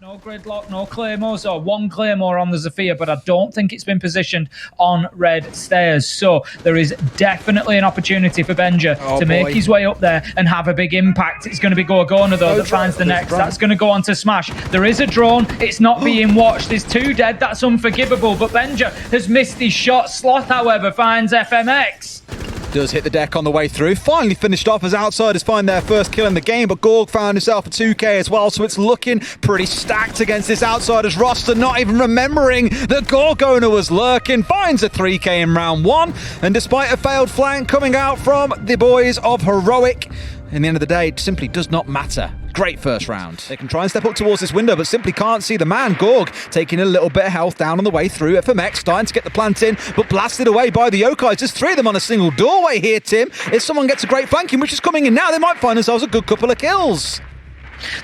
No gridlock, no claymores, or one claymore on the Zofia, but I don't think it's been positioned on red stairs. So there is definitely an opportunity for Benja to make his way up there and have a big impact. It's going to be Gorgona, though, that finds the next. That's going to go on to Smash. There is a drone. It's not being watched. There's two dead. That's unforgivable, but Benja has missed his shot. Sloth, however, finds FMX. Does hit the deck on the way through. Finally finished off as Outsiders find their first kill in the game, but Gorg found himself a 2k as well, so it's looking pretty stacked against this Outsiders roster, not even remembering that Gorgona was lurking. Finds a 3k in round 1, and despite a failed flank coming out from the boys of Heroic, in the end of the day, it simply does not matter. Great first round. They can try and step up towards this window, but simply can't see the man. Gorg taking a little bit of health down on the way through. FMX starting to get the plant in, but blasted away by the Yokais. There's 3 of them on a single doorway here, Tim. If someone gets a great flanking, which is coming in now, they might find themselves a good couple of kills.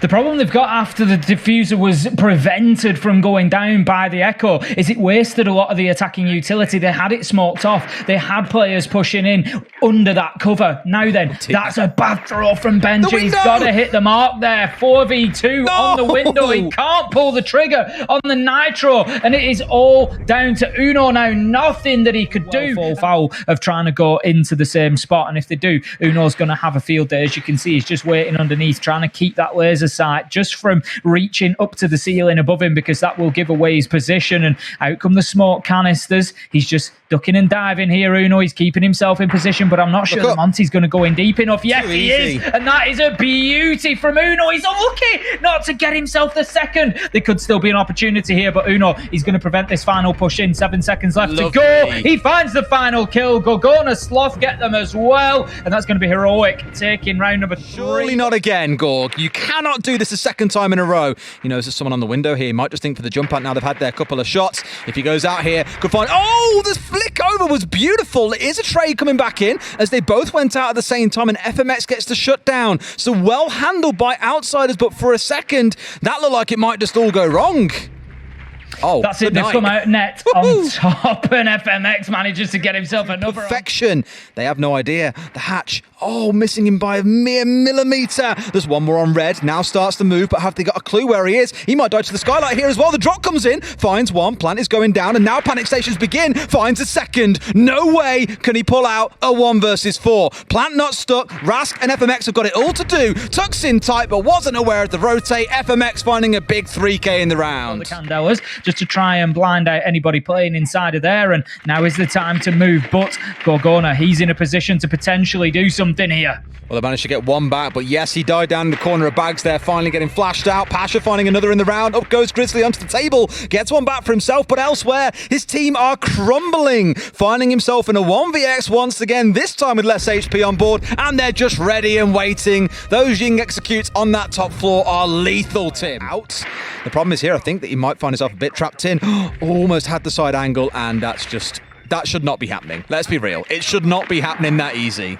The problem they've got after the diffuser was prevented from going down by the Echo is it wasted a lot of the attacking utility. They had it smoked off. They had players pushing in under that cover. Now then, that's a bad throw from Benji. He's got to hit the mark there. 4v2 on the window. He can't pull the trigger on the Nitro, and it is all down to Uno now. Nothing that he could do. Full foul of trying to go into the same spot, and if they do, Uno's going to have a field day. As you can see, he's just waiting underneath, trying to keep that laser sight just from reaching up to the ceiling above him, because that will give away his position. And out come the smoke canisters. He's just ducking and diving here, Uno. He's keeping himself in position, but I'm not sure that Monty's going to go in deep enough. Yes, he is. And that is a beauty from Uno. He's unlucky not to get himself the second. There could still be an opportunity here, but Uno, he's going to prevent this final push in. 7 seconds left to go. He finds the final kill. Gorgona, Sloth get them as well. And that's going to be Heroic taking round number 3. Surely not again, Gorg. You cannot do this a second time in a row. You know, there's someone on the window here. He might just think for the jump out now. They've had their couple of shots. If he goes out here, could find... Oh, this flick over was beautiful. It is a trade coming back in as they both went out at the same time, and FMX gets the shutdown. So well handled by Outsiders, but for a second, that looked like it might just all go wrong. Oh, that's it. They've come out net on top, and FMX manages to get himself another perfection. They have no idea. The hatch, missing him by a mere millimeter. There's one more on red. Now starts to move, but have they got a clue where he is? He might die to the skylight here as well. The drop comes in, finds one. Plant is going down, and now panic stations begin. Finds a second. No way can he pull out a 1 versus 4. Plant not stuck. Rask and FMX have got it all to do. Tucks in tight, but wasn't aware of the rotate. FMX finding a big 3k in the round. The Candelas, just to try and blind out anybody playing inside of there, and now is the time to move. But Gorgona, he's in a position to potentially do something here. Well, they managed to get one back, but yes, he died down in the corner of bags there, finally getting flashed out. Pasha finding another in the round. Up goes Grizzly onto the table, gets one back for himself, but elsewhere, his team are crumbling, finding himself in a 1vx once again, this time with less HP on board, and they're just ready and waiting. Those Ying executes on that top floor are lethal, Tim. Out. The problem is here, I think that he might find himself a bit trapped in. Almost had the side angle, and that should not be happening. Let's be real. It should not be happening that easy.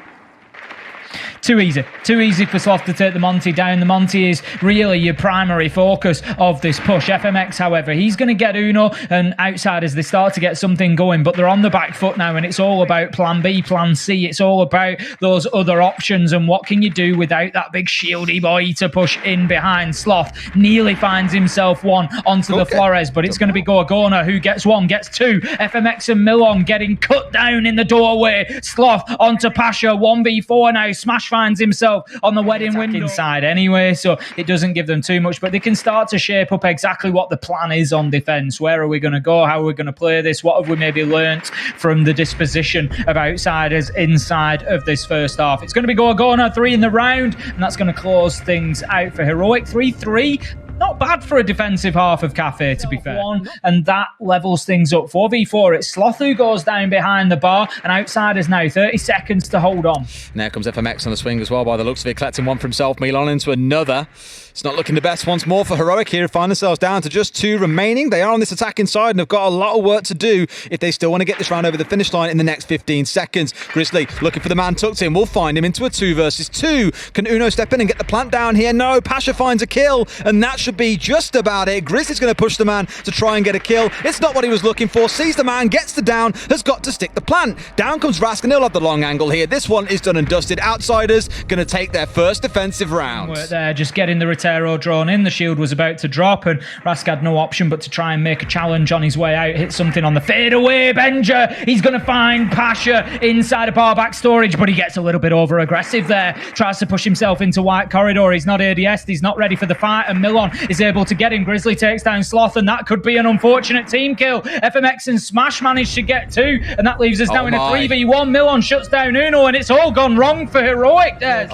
Too easy for Sloth to take the Monty down. The Monty is really your primary focus of this push. FMX, however, he's going to get Uno, and Outsiders, they start to get something going, but they're on the back foot now, and it's all about plan B, plan C. It's all about those other options, and what can you do without that big shieldy boy to push in behind. Sloth nearly finds himself one onto the Flores, but it's going to be Gorgona who gets one, gets two. FMX and Milon getting cut down in the doorway. Sloth onto Pasha, 1v4 now. Smash finds himself on the wedding window inside anyway, so it doesn't give them too much, but they can start to shape up exactly what the plan is on defense. Where are we going to go? How are we going to play this? What have we maybe learnt from the disposition of Outsiders inside of this first half? It's going to be Gorgona, 3 in the round, and that's going to close things out for Heroic. 3-3. Not bad for a defensive half of Cafe, to be fair. And that levels things up. 4v4, it's Sloth who goes down behind the bar, and Outsiders now 30 seconds to hold on. And there comes FMX on the swing as well, by the looks of it, collecting one for himself. Milan into another. It's not looking the best once more for Heroic here, who find themselves down to just 2 remaining. They are on this attack inside and have got a lot of work to do if they still want to get this round over the finish line in the next 15 seconds. Grizzly looking for the man tucked in. We'll find him into a 2 versus 2. Can Uno step in and get the plant down here? No, Pasha finds a kill, and that should be just about it. Grizzly's going to push the man to try and get a kill. It's not what he was looking for. Sees the man, gets the down, has got to stick the plant. Down comes Rask, and he'll have the long angle here. This one is done and dusted. Outsiders going to take their first defensive round. Work there, just getting the retain aero drone in. The shield was about to drop, and Rask had no option but to try and make a challenge on his way out. Hit something on the fade away. Benja, he's going to find Pasha inside a bar back storage, but he gets a little bit over aggressive there. Tries to push himself into white corridor. He's not ADS, he's not ready for the fight, and Milon is able to get him. Grizzly takes down Sloth, and that could be an unfortunate team kill. FMX and Smash managed to get 2, and that leaves us now in a 3v1. Milon shuts down Uno, and it's all gone wrong for Heroic there.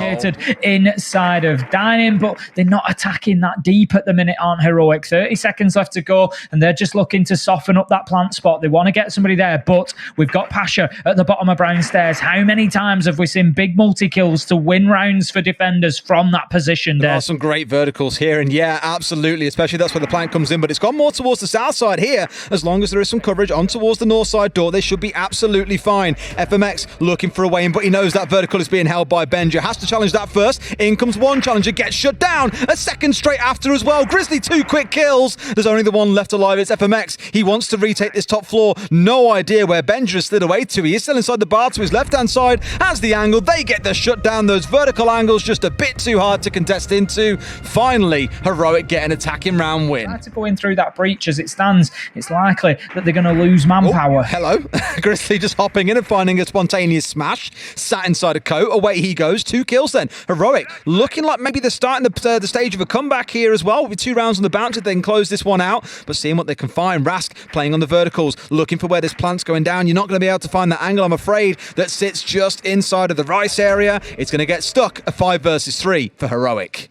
Inside of Dining, but they're not attacking that deep at the minute, aren't Heroic? 30 seconds left to go, and they're just looking to soften up that plant spot. They want to get somebody there, but we've got Pasha at the bottom of Brown Stairs. How many times have we seen big multi-kills to win rounds for defenders from that position? There are some great verticals here, and yeah, absolutely, especially that's where the plant comes in, but it's gone more towards the south side here. As long as there is some coverage on towards the north side door, they should be absolutely fine. FMX looking for a way in, but he knows that vertical is being held by Benja. Has to challenge that first. In comes one challenger, gets shut down. A second straight after as well. Grizzly 2 quick kills. There's only the one left alive. It's FMX. He wants to retake this top floor. No idea where Benja has slid away to. He is still inside the bar to his left-hand side. Has the angle. They get the shut down. Those vertical angles just a bit too hard to contest into. Finally, Heroic get an attacking round win. Try to go in through that breach. As it stands, it's likely that they're going to lose manpower. Hello. Grizzly just hopping in and finding a spontaneous smash. Sat inside a coat. Away he goes. 2 kills then. Heroic looking like maybe they're starting the stage of a comeback here as well. With 2 rounds on the bounty, they can close this one out. But seeing what they can find. Rask playing on the verticals. Looking for where this plant's going down. You're not going to be able to find that angle, I'm afraid, that sits just inside of the rice area. It's going to get stuck. A 5 versus 3 for Heroic.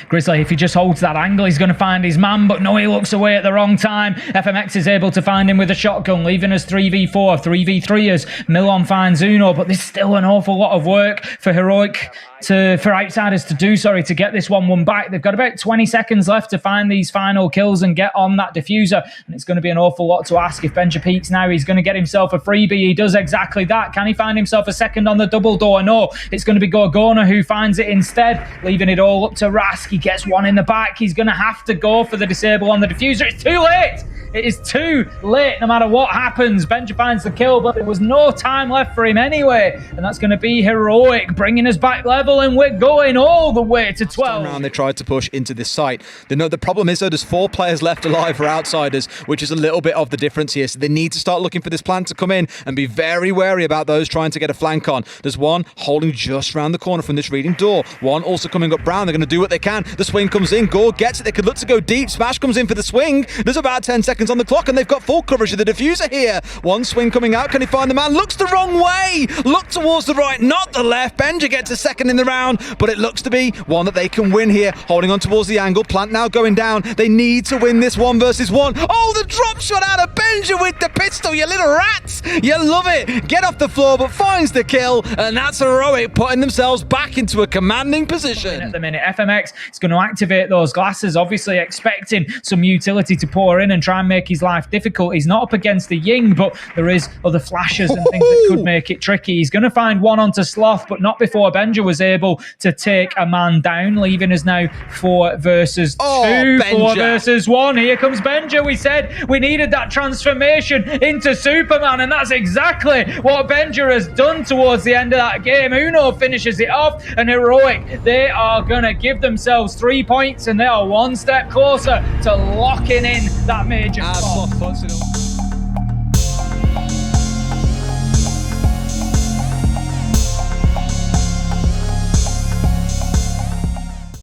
Grizzly, if he just holds that angle, he's going to find his man, but no, he looks away at the wrong time. FMX is able to find him with a shotgun, leaving us 3v4, 3v3 as Milon finds Uno, but there's still an awful lot of work for Heroic for Outsiders to do, to get this 1-1 back. They've got about 20 seconds left to find these final kills and get on that diffuser, and it's going to be an awful lot to ask. If Benja peeks now, he's going to get himself a freebie. He does exactly that. Can he find himself a second on the double door? No, it's going to be Gorgona who finds it instead, leaving it all up to Rask. He gets one in the back. He's going to have to go for the disable on the diffuser. It's too late. It is too late no matter what happens. Benja finds the kill, but there was no time left for him anyway. And that's going to be Heroic bringing us back level, and we're going all the way to 12. Round they tried to push into this site. The problem is, though, there's 4 players left alive for Outsiders, which is a little bit of the difference here. So they need to start looking for this plant to come in and be very wary about those trying to get a flank on. There's one holding just around the corner from this reading door. One also coming up brown. They're going to do what they can. The swing comes in. Gorg gets it. They could look to go deep. Smash comes in for the swing. There's about 10 seconds on the clock, and they've got full coverage of the diffuser here. One swing coming out. Can he find the man? Looks the wrong way. Look towards the right, not the left. Benja gets a second in the round, but it looks to be one that they can win here. Holding on towards the angle. Plant now going down. They need to win this 1 versus 1. Oh, the drop shot out of Benja with the pistol. You little rats. You love it. Get off the floor, but finds the kill, and that's Heroic putting themselves back into a commanding position. At the minute, FMX is going to activate those glasses, obviously expecting some utility to pour in and try and make his life difficult. He's not up against the Ying, but there is other flashes and things that could make it tricky. He's going to find one onto Sloth, but not before Benja was able to take a man down, leaving us now 4 versus 2, 4 versus 1. Here comes Benja. We said we needed that transformation into Superman, and that's exactly what Benja has done towards the end of that game. Uno finishes it off, and Heroic, they are going to give themselves 3 points, and they are 1 step closer to locking in that major spot.